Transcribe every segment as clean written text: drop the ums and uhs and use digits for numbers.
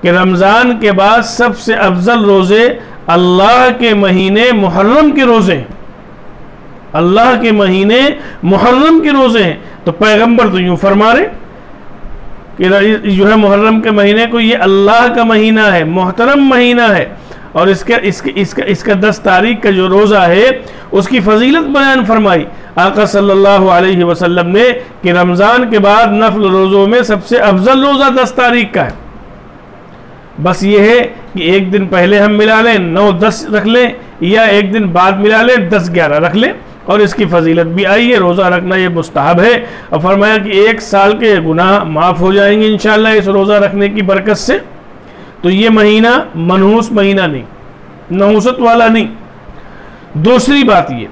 کہ رمضان کے بعد سب سے افضل روزے اللہ کے مہینے محرم کے روزے ہیں، اللہ کے مہینے محرم کے روزے ہیں۔ تو پیغمبر تو یوں فرما رہے کہ جو ہے محرم کے مہینے کو یہ اللہ کا مہینہ ہے، محترم مہینہ ہے، اور اس کا 10 تاریخ کا جو روزہ ہے اس کی فضیلت بیان فرمائی آقا صلی اللہ علیہ وسلم نے کہ رمضان کے بعد نفل روزوں میں سب سے افضل روزہ 10 تاریخ کا ہے۔ بس یہ ہے کہ ایک دن پہلے ہم ملا لیں 9-10 رکھ لیں، یا ایک دن بعد ملا لیں 10-11 رکھ لیں، اور اس کی فضیلت بھی آئی ہے۔ روزہ رکھنا یہ مستحب ہے، اور فرمایا کہ 1 سال کے گناہ معاف ہو جائیں گے انشاءاللہ اس روزہ رکھنے کی برکت سے۔ تو یہ مہینہ منحوس مہینہ نہیں، نحوست والا نہیں۔ دوسری بات یہ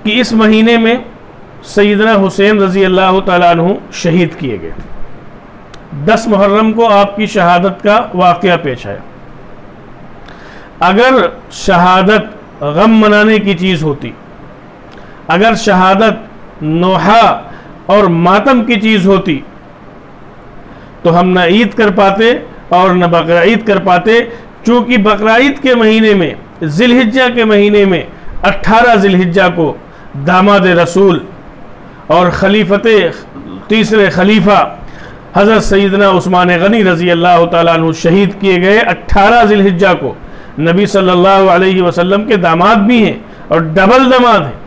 کہ اس مہینے میں سیدنا حسین رضی اللہ تعالیٰ عنہ شہید کیے گئے۔ 10 محرم کو آپ کی شہادت کا واقعہ پیش آیا۔ اگر شہادت غم منانے کی چیز ہوتی، اگر شہادت نوحہ اور ماتم کی چیز ہوتی، تو ہم نہ عید کر پاتے اور نہ بقرعید کر پاتے، چونکہ بقرعید کے مہینے میں ذی الحجہ کے مہینے میں 18 ذی الحجہ کو داماد رسول اور تیسرے خلیفہ حضرت سیدنا عثمان غنی رضی اللہ تعالیٰ عنہ شہید کیے گئے۔ 18 ذی الحجہ کو نبی صلی اللہ علیہ وسلم کے داماد بھی ہیں اور ڈبل داماد ہیں۔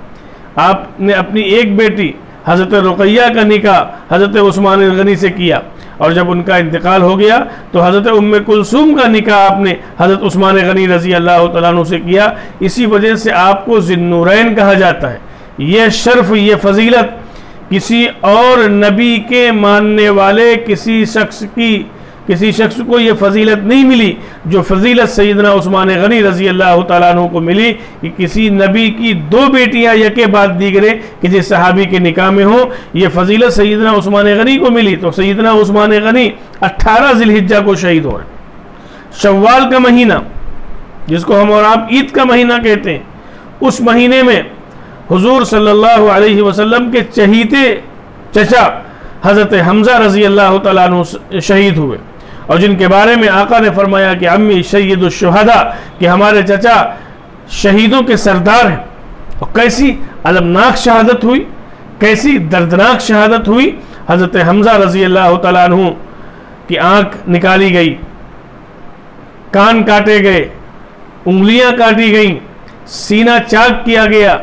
آپ نے اپنی ایک بیٹی حضرت رقیہ کا نکاح حضرت عثمان غنی سے کیا، اور جب ان کا انتقال ہو گیا تو حضرت ام کلثوم کا نکاح آپ نے حضرت عثمان غنی رضی اللہ تعالیٰ عنہ سے کیا۔ اسی وجہ سے آپ کو ذی النورین کہا جاتا ہے۔ یہ شرف، یہ فضیلت کسی اور نبی کے ماننے والے کسی شخص کو یہ فضیلت نہیں ملی جو فضیلت سیدنا عثمان غنی رضی اللہ تعالیٰ عنہ کو ملی، کہ کسی نبی کی 2 بیٹیاں یکے بعد دیگرے کسی صحابی کے نکاح میں ہوں۔ یہ فضیلت سیدنا عثمان غنی کو ملی۔ تو سیدنا عثمان غنی 18 ذی الحجہ کو شہید ہو رہے۔ شوال کا مہینہ جس کو ہم اور آپ عید کا مہینہ کہتے ہیں، اس مہینے میں حضور صلی اللہ علیہ وسلم کے چہیتے چچا حضرت حمزہ رضی اللہ تعالیٰ عنہ شہید ہوئے، اور جن کے بارے میں آقا نے فرمایا کہ امی سید الشہداء، کہ ہمارے چچا شہیدوں کے سردار ہیں۔ اور کیسی المناک شہادت ہوئی، کیسی دردناک شہادت ہوئی۔ حضرت حمزہ رضی اللہ تعالیٰ عنہ کی آنکھ نکالی گئی، کان کاٹے گئے، انگلیاں کاٹی گئیں، سینہ چاک کیا گیا،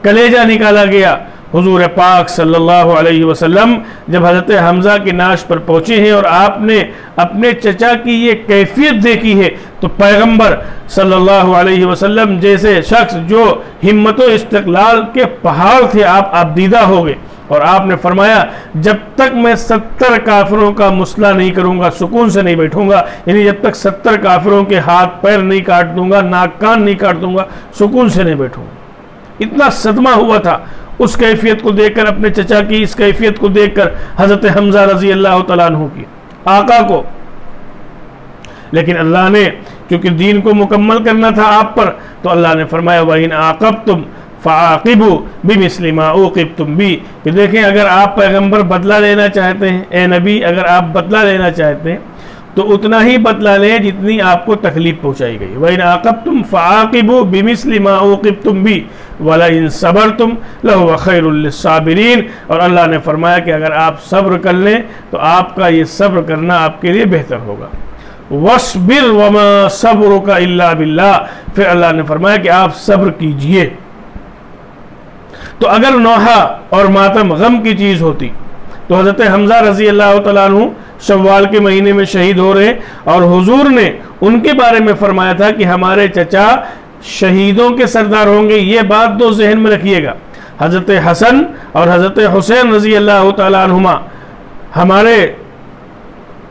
کلیجہ نکالا گیا۔ حضور پاک صلی اللہ علیہ وسلم جب حضرت حمزہ کی نعش پر پہنچے ہیں اور آپ نے اپنے چچا کی یہ کیفیت دیکھی ہے، تو پیغمبر صلی اللہ علیہ وسلم جیسے شخص جو ہمت و استقلال کے پہاڑ تھے، آپ دیدہ ہو گئے، اور آپ نے فرمایا جب تک میں 70 کافروں کا مسئلہ نہیں کروں گا سکون سے نہیں بیٹھوں گا، یعنی جب تک 70 کافروں کے ہاتھ پیر نہیں کاٹ دوں گا، ناک کان نہیں کاٹ دوں گا، سکون سے نہیں بیٹھوں گا۔ اتنا صدمہ ہوا تھا اس کیفیت کو دیکھ کر، اپنے چچا کی اس کیفیت کو دیکھ کر حضرت حمزہ رضی اللہ تعالیٰ عنہ کی، آقا کو۔ لیکن اللہ نے کیونکہ دین کو مکمل کرنا تھا آپ پر، تو اللہ نے فرمایا وَإِنْ عَاقَبْتُمْ فَعَاقِبُوا بِمِثْلِ مَا عُوقِبْتُمْ بِهِ، کہ دیکھیں اگر آپ پیغمبر بدلہ لینا چاہتے ہیں، اے نبی اگر آپ بدلہ لینا چاہتے ہیں تو اتنا ہی بدلہ لیں جتنی آپ کو تکلیف پہنچائی گئی۔ وَإِنْ عَاقَبْتُمْ فَعَاقِبُوا بِمِثْلِ مَا عُوقِبْتُمْ بِهِ وَلَئِنْ صَبَرْتُمْ لَهُوَ خَيْرٌ لِلصَّابِرِينَ، اور اللہ نے فرمایا کہ اگر آپ صبر کر لیں تو آپ کا یہ صبر کرنا آپ کے لیے بہتر ہوگا۔ وَاصْبِرْ وَمَا صَبْرُكَ إِلَّا بِاللَّهِ، پھر اللہ نے فرمایا کہ آپ صبر کیجئے۔ تو اگر نوحہ اور ماتم غم کی چیز ہوتی تو حضرت حمزہ رضی اللہ تعالیٰ عنہ شوال کے مہینے میں شہید ہو رہے، اور حضور نے ان کے بارے میں فرمایا تھا کہ ہمارے چچا شہیدوں کے سردار ہوں گے۔ یہ بات دو ذہن میں رکھیے گا، حضرت حسن اور حضرت حسین رضی اللہ تعالیٰ عنہما ہمارے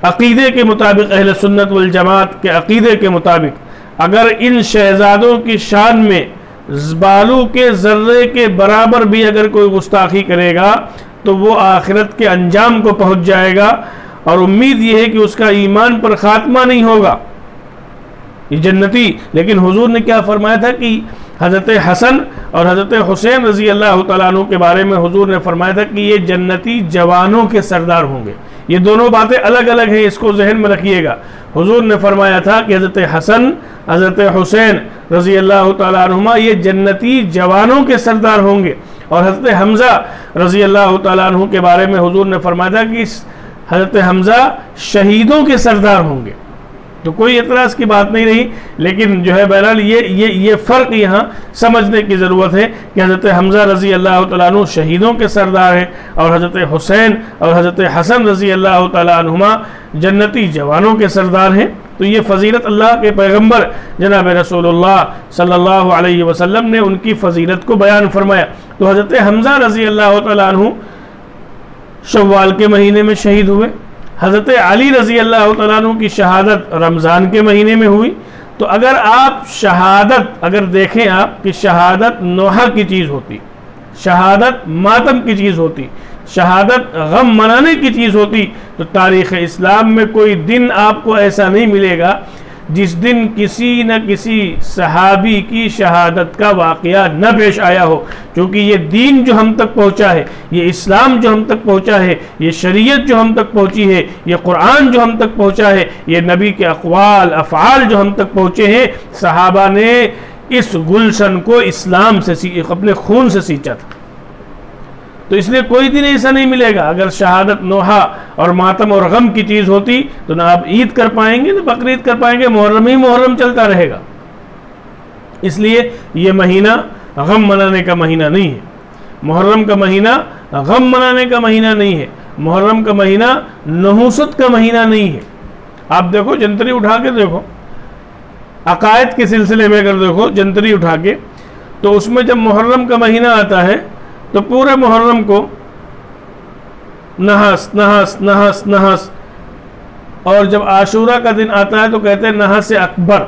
عقیدے کے مطابق، اہل سنت والجماعت کے عقیدے کے مطابق، اگر ان شہزادوں کی شان میں بالو کے ذرے کے برابر بھی اگر کوئی گستاخی کرے گا تو وہ آخرت کے انجام کو پہنچ جائے گا، اور امید یہ ہے کہ اس کا ایمان پر خاتمہ نہیں ہوگا، یہ جنتی۔ لیکن حضور نے کیا فرمایا تھا کہ حضرت حسن اور حضرت حسین رضی اللہ تعالیٰ عنہ کے بارے میں حضور نے فرمایا تھا کہ یہ جنتی جوانوں کے سردار ہوں گے، یہ دونوں باتیں الگ الگ ہیں، اس کو ذہن میں رکھیے گا۔ حضور نے فرمایا تھا کہ حضرت حسن، حضرت حسین رضی اللہ تعالیٰ عنہما یہ جنتی جوانوں کے سردار ہوں گے، اور حضرت حمزہ رضی اللہ تعالیٰ عنہ کے بارے میں حضور نے فرمایا تھا کہ حضرت حمزہ شہیدوں کے سردار ہوں گے۔ تو کوئی اعتراض کی بات نہیں رہی، لیکن جو ہے بہرحال یہ فرق یہاں سمجھنے کی ضرورت ہے کہ حضرت حمزہ رضی اللہ تعالیٰ عنہ شہیدوں کے سردار ہیں، اور حضرت حسین اور حضرت حسن رضی اللہ تعالیٰ عنہما جنتی جوانوں کے سردار ہیں۔ تو یہ فضیلت اللہ کے پیغمبر جناب رسول اللہ صلی اللہ علیہ وسلم نے ان کی فضیلت کو بیان فرمایا۔ تو حضرت حمزہ رضی اللہ تعالیٰ عنہ شوال کے مہینے میں شہید ہوئے، حضرت علی رضی اللہ تعالیٰ عنہ کی شہادت رمضان کے مہینے میں ہوئی۔ تو اگر آپ شہادت اگر دیکھیں آپ کہ شہادت نوحہ کی چیز ہوتی، شہادت ماتم کی چیز ہوتی، شہادت غم منانے کی چیز ہوتی، تو تاریخ اسلام میں کوئی دن آپ کو ایسا نہیں ملے گا جس دن کسی نہ کسی صحابی کی شہادت کا واقعہ نہ پیش آیا ہو، کیونکہ یہ دین جو ہم تک پہنچا ہے، یہ اسلام جو ہم تک پہنچا ہے، یہ شریعت جو ہم تک پہنچی ہے، یہ قرآن جو ہم تک پہنچا ہے، یہ نبی کے اقوال افعال جو ہم تک پہنچے ہیں، صحابہ نے اس گلشن کو اسلام سے اپنے خون سے سینچا تھا۔ تو اس لیے کوئی دن ایسا نہیں ملے گا اگر شہادت نوحہ اور ماتم اور غم کی چیز ہوتی تو نہ آپ عید کر پائیں گے نہ بقرعید کر پائیں گے، محرم ہی محرم چلتا رہے گا۔ اس لیے یہ مہینہ غم منانے کا مہینہ نہیں ہے، محرم کا مہینہ غم منانے کا مہینہ نہیں ہے، محرم کا مہینہ نحوست کا مہینہ نہیں ہے۔ آپ دیکھو جنتری اٹھا کے دیکھو، عقائد کے سلسلے میں اگر دیکھو جنتری اٹھا کے، تو اس میں جب محرم کا مہینہ آتا ہے تو پورے محرم کو نحس نحس نحس نحس، اور جب عاشورہ کا دن آتا ہے تو کہتے ہیں نحس اکبر۔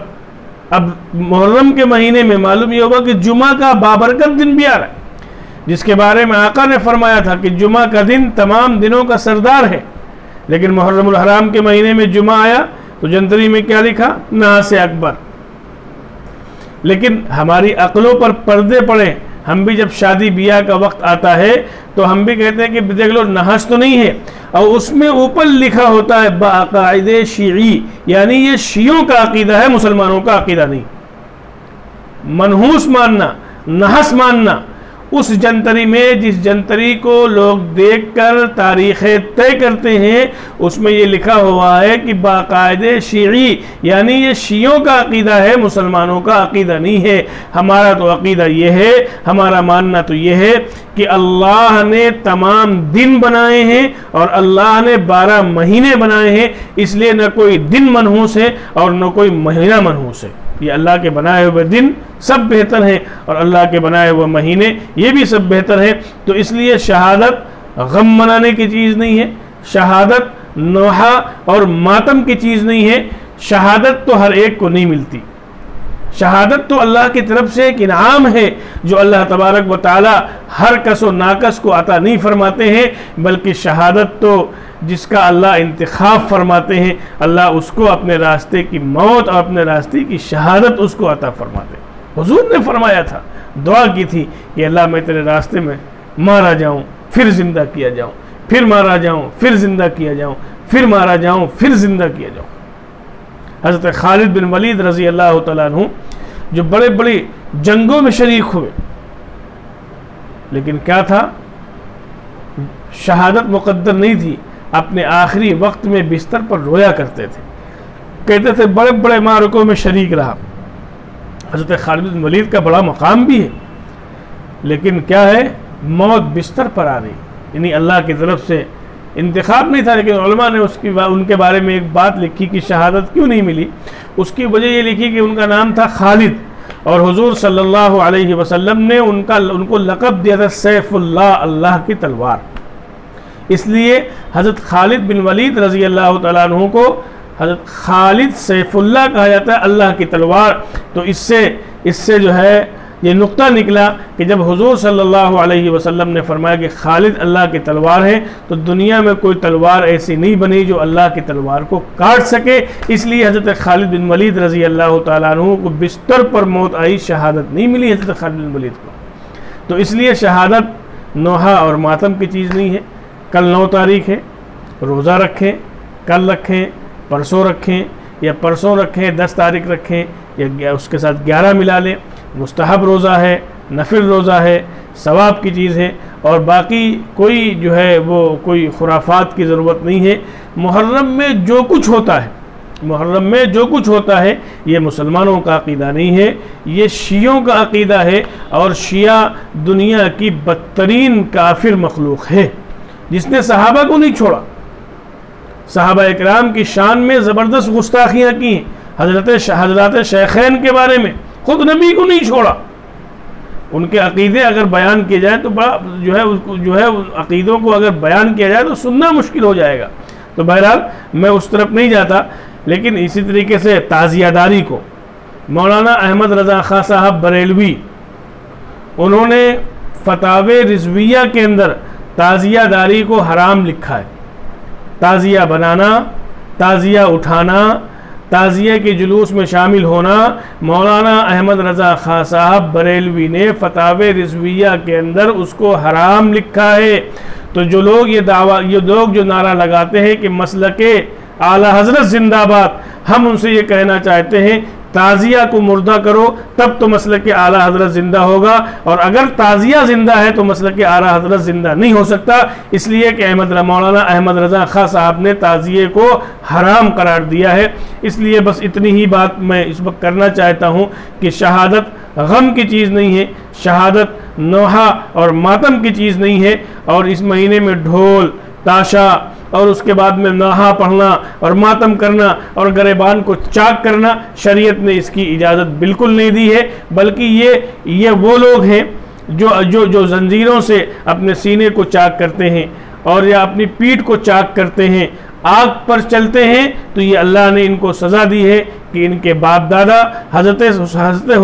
اب محرم کے مہینے میں معلوم یہ ہوگا کہ جمعہ کا بابرکت دن بھی آ رہا ہے، جس کے بارے میں آقا نے فرمایا تھا کہ جمعہ کا دن تمام دنوں کا سردار ہے، لیکن محرم الحرام کے مہینے میں جمعہ آیا تو جنتری میں کیا لکھا؟ نحس اکبر۔ لیکن ہماری عقلوں پر پردے پڑے، ہم بھی جب شادی بیاہ کا وقت آتا ہے تو ہم بھی کہتے ہیں کہ دیکھ لو نحس تو نہیں ہے، اور اس میں اوپر لکھا ہوتا ہے بعقائد شیعی، یعنی یہ شیعوں کا عقیدہ ہے، مسلمانوں کا عقیدہ نہیں۔ منحوس ماننا، نحس ماننا، اس جنتری میں جس جنتری کو لوگ دیکھ کر تاریخیں طے کرتے ہیں اس میں یہ لکھا ہوا ہے کہ باقاعد شیعی، یعنی یہ شیعوں کا عقیدہ ہے، مسلمانوں کا عقیدہ نہیں ہے۔ ہمارا تو عقیدہ یہ ہے، ہمارا ماننا تو یہ ہے کہ اللہ نے تمام دن بنائے ہیں اور اللہ نے 12 مہینے بنائے ہیں، اس لیے نہ کوئی دن منحوس ہے اور نہ کوئی مہینہ منحوس ہے۔ یہ اللہ کے بنائے ہوئے دن سب بہتر ہیں اور اللہ کے بنائے ہوئے مہینے یہ بھی سب بہتر ہیں۔ تو اس لیے شہادت غم منانے کی چیز نہیں ہے، شہادت نوحہ اور ماتم کی چیز نہیں ہے۔ شہادت تو ہر ایک کو نہیں ملتی، شہادت تو اللہ کی طرف سے ایک انعام ہے جو اللہ تبارک و تعالی ہر کس و ناکس کو عطا نہیں فرماتے ہیں، بلکہ شہادت تو جس کا اللہ انتخاب فرماتے ہیں، اللہ اس کو اپنے راستے کی موت اور اپنے راستے کی شہادت اس کو عطا فرماتے ہیں۔ حضور نے فرمایا تھا، دعا کی تھی کہ اللہ میں تیرے راستے میں مارا جاؤں پھر زندہ کیا جاؤں، پھر مارا جاؤں پھر زندہ کیا جاؤں، پھر مارا جاؤں پھر زندہ کیا جاؤں۔ حضرت خالد بن ولید رضی اللہ تعالیٰ عنہ جو بڑے بڑی جنگوں میں شریک ہوئے، لیکن کیا تھا؟ شہادت مقدر نہیں تھی، اپنے آخری وقت میں بستر پر رویا کرتے تھے، کہتے تھے بڑے بڑے معرکوں میں شریک رہا۔ حضرت خالد بن ولید کا بڑا مقام بھی ہے، لیکن کیا ہے؟ موت بستر پر آ رہی، یعنی اللہ کی طرف سے انتخاب نہیں تھا، لیکن علماء نے ان کے بارے میں ایک بات لکھی کہ شہادت کیوں نہیں ملی۔ اس کی وجہ یہ لکھی کہ ان کا نام تھا خالد، اور حضور صلی اللہ علیہ وسلم نے ان کو لقب دیا تھا سیف اللہ، اللہ کی تلوار۔ اس لیے حضرت خالد بن ولید رضی اللہ تعالیٰ عنہ کو حضرت خالد سیف اللہ کہا جاتا ہے، اللہ کی تلوار۔ تو اس سے جو ہے یہ نقطہ نکلا کہ جب حضور صلی اللہ علیہ وسلم نے فرمایا کہ خالد اللہ کی تلوار ہے، تو دنیا میں کوئی تلوار ایسی نہیں بنی جو اللہ کی تلوار کو کاٹ سکے۔ اس لیے حضرت خالد بن ولید رضی اللہ تعالیٰ عنہ کو بستر پر موت آئی، شہادت نہیں ملی حضرت خالد بن ولید کو۔ تو اس لیے شہادت نوحہ اور ماتم کی چیز نہیں ہے۔ کل 9 تاریخ ہے، روزہ رکھیں، کل رکھیں، پرسوں رکھیں، یا پرسوں رکھیں 10 تاریخ رکھیں، یا اس کے ساتھ 11 ملا لیں، مستحب روزہ ہے، نفل روزہ ہے، ثواب کی چیز ہے، اور باقی کوئی جو ہے وہ کوئی خرافات کی ضرورت نہیں ہے۔ محرم میں جو کچھ ہوتا ہے، محرم میں جو کچھ ہوتا ہے یہ مسلمانوں کا عقیدہ نہیں ہے، یہ شیعوں کا عقیدہ ہے، اور شیعہ دنیا کی بدترین کافر مخلوق ہے جس نے صحابہ کو نہیں چھوڑا، صحابہ اکرام کی شان میں زبردست گستاخیاں کی ہیں، حضرات شیخین کے بارے میں، خود نبی کو نہیں چھوڑا۔ ان کے عقیدے اگر بیان کیے جائیں تو بڑا جو ہے عقیدوں کو اگر بیان کیا جائے تو سننا مشکل ہو جائے گا۔ تو بہرحال میں اس طرف نہیں جاتا، لیکن اسی طریقے سے تعزیہ داری کو مولانا احمد رضا خاں صاحب بریلوی، انہوں نے فتاوی رضویہ کے اندر تعزیہ داری کو حرام لکھا ہے۔ تعزیہ بنانا، تعزیہ اٹھانا، تعزیہ کے جلوس میں شامل ہونا، مولانا احمد رضا خاں صاحب بریلوی نے فتاوی رضویہ کے اندر اس کو حرام لکھا ہے۔ تو جو لوگ یہ لوگ جو نعرہ لگاتے ہیں کہ مسلک اعلی حضرت زندہ باد، ہم ان سے یہ کہنا چاہتے ہیں تعزیہ کو مردہ کرو تب تو مسلک اعلی حضرت زندہ ہوگا، اور اگر تعزیہ زندہ ہے تو مسلک اعلی حضرت زندہ نہیں ہو سکتا، اس لیے کہ مولانا احمد رضا خاں صاحب نے تعزیے کو حرام قرار دیا ہے۔ اس لیے بس اتنی ہی بات میں اس وقت کرنا چاہتا ہوں کہ شہادت غم کی چیز نہیں ہے، شہادت نوحہ اور ماتم کی چیز نہیں ہے، اور اس مہینے میں ڈھول تاشا اور اس کے بعد میں نوحہ پڑھنا اور ماتم کرنا اور گریبان کو چاک کرنا، شریعت نے اس کی اجازت بالکل نہیں دی ہے، بلکہ یہ وہ لوگ ہیں جو زنجیروں سے اپنے سینے کو چاک کرتے ہیں اور یا اپنی پیٹھ کو چاک کرتے ہیں، آگ پر چلتے ہیں، تو یہ اللہ نے ان کو سزا دی ہے کہ ان کے باپ دادا حضرت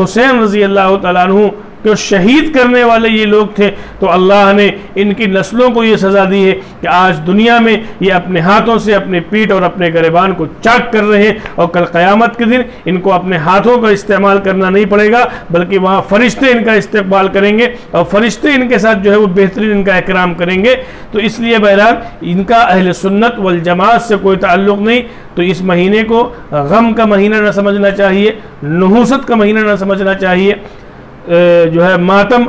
حسین رضی اللہ تعالیٰ عنہ کہ شہید کرنے والے یہ لوگ تھے، تو اللہ نے ان کی نسلوں کو یہ سزا دی ہے کہ آج دنیا میں یہ اپنے ہاتھوں سے اپنے پیٹھ اور اپنے گریبان کو چاک کر رہے ہیں، اور کل قیامت کے دن ان کو اپنے ہاتھوں کا استعمال کرنا نہیں پڑے گا، بلکہ وہاں فرشتے ان کا استقبال کریں گے، اور فرشتے ان کے ساتھ جو ہے وہ بہترین ان کا اکرام کریں گے۔ تو اس لیے بہرحال ان کا اہل سنت والجماعت سے کوئی تعلق نہیں۔ تو اس مہینے کو غم کا مہینہ نہ سمجھنا چاہیے، نحوست کا مہینہ نہ سمجھنا چاہیے، جو ہے ماتم